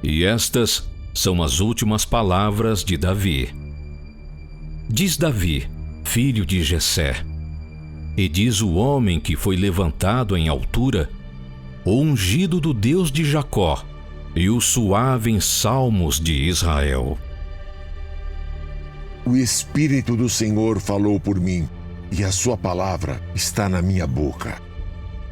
E estas são as últimas palavras de Davi. Diz Davi, filho de Jessé, e diz o homem que foi levantado em altura, o ungido do Deus de Jacó, e o suave em salmos de Israel. O Espírito do Senhor falou por mim, e a sua palavra está na minha boca.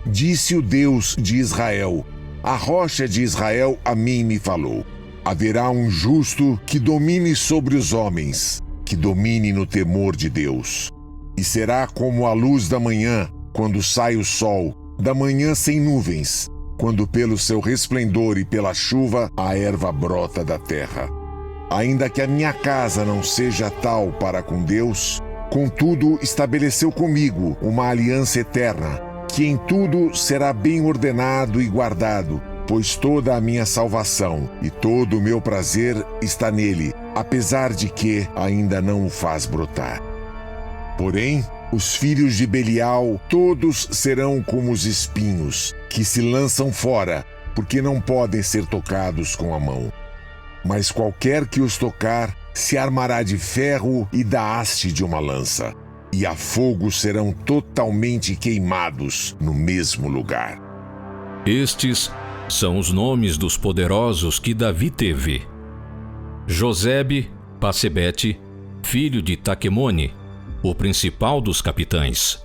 Disse o Deus de Israel, a rocha de Israel a mim me falou. Haverá um justo que domine sobre os homens, que domine no temor de Deus. E será como a luz da manhã, quando sai o sol, da manhã sem nuvens, quando pelo seu resplendor e pela chuva a erva brota da terra. Ainda que a minha casa não seja tal para com Deus, contudo estabeleceu comigo uma aliança eterna, que em tudo será bem ordenado e guardado, pois toda a minha salvação e todo o meu prazer está nele, apesar de que ainda não o faz brotar. Porém, os filhos de Belial todos serão como os espinhos, que se lançam fora, porque não podem ser tocados com a mão. Mas qualquer que os tocar, se armará de ferro e da haste de uma lança, e a fogo serão totalmente queimados no mesmo lugar. Estes são os nomes dos poderosos que Davi teve: Josebe, Passebete, filho de Taquemone, o principal dos capitães.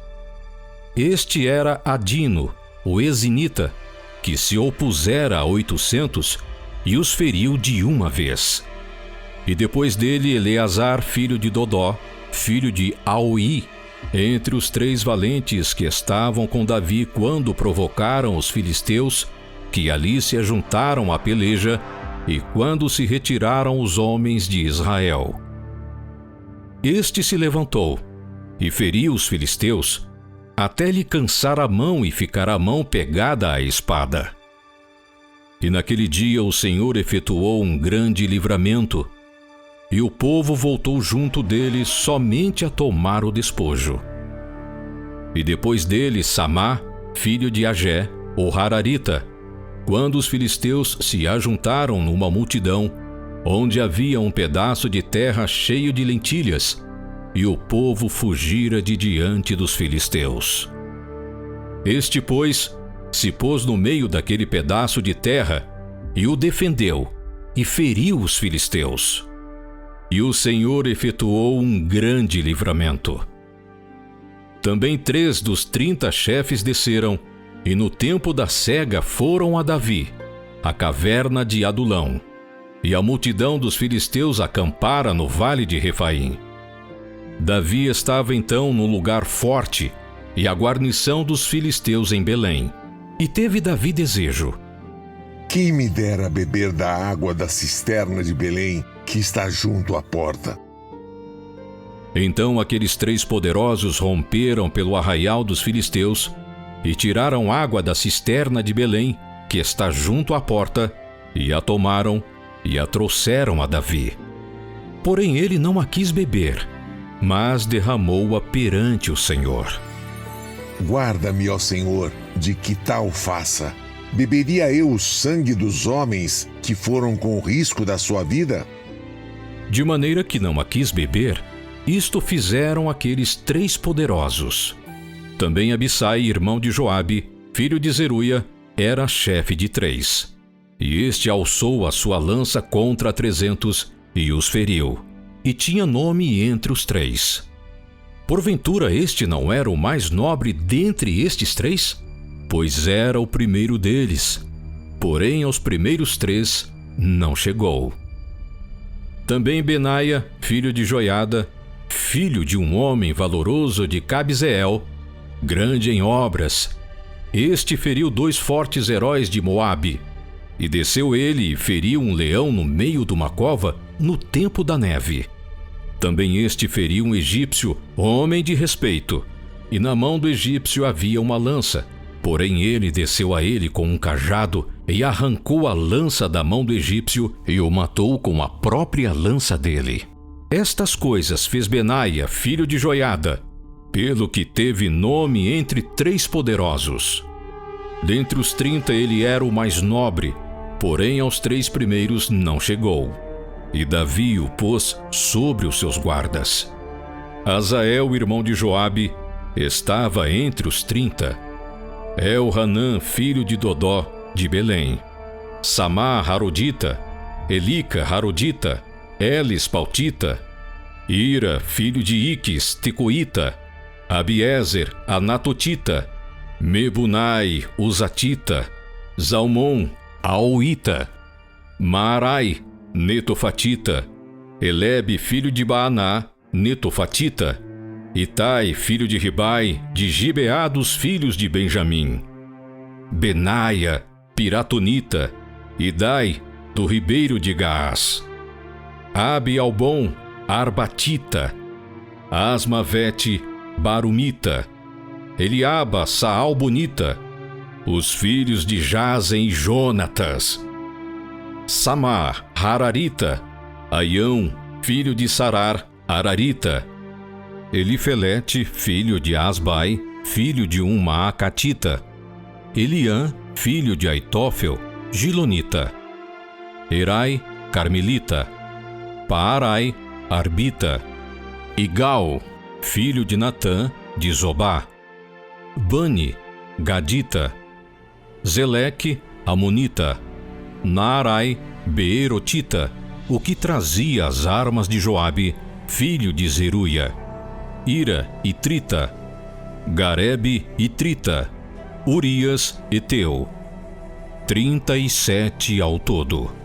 Este era Adino, o Ezinita, que se opusera a 800 e os feriu de uma vez. E depois dele Eleazar, filho de Dodó, filho de Aui, entre os 3 valentes que estavam com Davi quando provocaram os filisteus, que ali se ajuntaram à peleja, e quando se retiraram os homens de Israel. Este se levantou e feriu os filisteus, até lhe cansar a mão e ficar a mão pegada à espada. E naquele dia o Senhor efetuou um grande livramento, e o povo voltou junto dele somente a tomar o despojo. E depois dele Samá, filho de Agé, o Hararita, quando os filisteus se ajuntaram numa multidão, onde havia um pedaço de terra cheio de lentilhas, e o povo fugira de diante dos filisteus. Este, pois, se pôs no meio daquele pedaço de terra, e o defendeu, e feriu os filisteus. E o Senhor efetuou um grande livramento. Também 3 dos 30 chefes desceram, e no tempo da cega foram a Davi, à caverna de Adulão, e a multidão dos filisteus acampara no vale de Refaim. Davi estava então no lugar forte, e a guarnição dos filisteus em Belém. E teve Davi desejo: quem me dera beber da água da cisterna de Belém, que está junto à porta. Então aqueles 3 poderosos romperam pelo arraial dos filisteus, e tiraram água da cisterna de Belém, que está junto à porta, e a tomaram, e a trouxeram a Davi. Porém ele não a quis beber, mas derramou-a perante o Senhor. Guarda-me, ó Senhor, de que tal faça. Beberia eu o sangue dos homens que foram com o risco da sua vida? De maneira que não a quis beber, isto fizeram aqueles 3 poderosos. Também Abissai, irmão de Joabe, filho de Zeruia, era chefe de 3. E este alçou a sua lança contra 300 e os feriu, e tinha nome entre os 3. Porventura este não era o mais nobre dentre estes 3? Pois era o primeiro deles. Porém aos primeiros 3 não chegou. Também Benaia, filho de Joiada, filho de um homem valoroso de Cabzeel, grande em obras, este feriu 2 fortes heróis de Moabe, e desceu ele e feriu um leão no meio de uma cova no tempo da neve. Também este feriu um egípcio, homem de respeito, e na mão do egípcio havia uma lança. Porém ele desceu a ele com um cajado e arrancou a lança da mão do egípcio e o matou com a própria lança dele. Estas coisas fez Benaia, filho de Joiada, pelo que teve nome entre 3 poderosos. Dentre os 30 ele era o mais nobre, porém aos 3 primeiros não chegou. E Davi o pôs sobre os seus guardas. Azael, irmão de Joabe, estava entre os 30. Elhanã, filho de Dodó, de Belém. Samá, Harodita. Elica, Harodita. Elis, Pautita. Ira, filho de Iques, Tecoíta. Abiezer, Anatotita. Mebunai, Uzatita. Zalmon, Aoíta. Maarai, Netofatita. Elebe, filho de Baaná, Netofatita. Itai, filho de Ribai, de Gibeá dos filhos de Benjamim. Benaia, Piratonita. Idai, do ribeiro de Gaás. Abi-Albon, Arbatita. Asmavete, Barumita. Eliaba, Saal-Bonita. Os filhos de Jazen e Jonatas. Samar, Hararita. Aião, filho de Sarar, Ararita. Elifelete, filho de Asbai, filho de Maacatita. Eliã, filho de Aitófel, Gilonita. Erai, Carmelita. Paarai, Arbita. Igal, filho de Natã, de Zobá. Bani, Gadita. Zeleque, Amonita. Naarai, Beerotita, o que trazia as armas de Joabe, filho de Zeruia. Ira, Itrita. Garebe, Itrita. Urias, Eteu. 37 ao todo.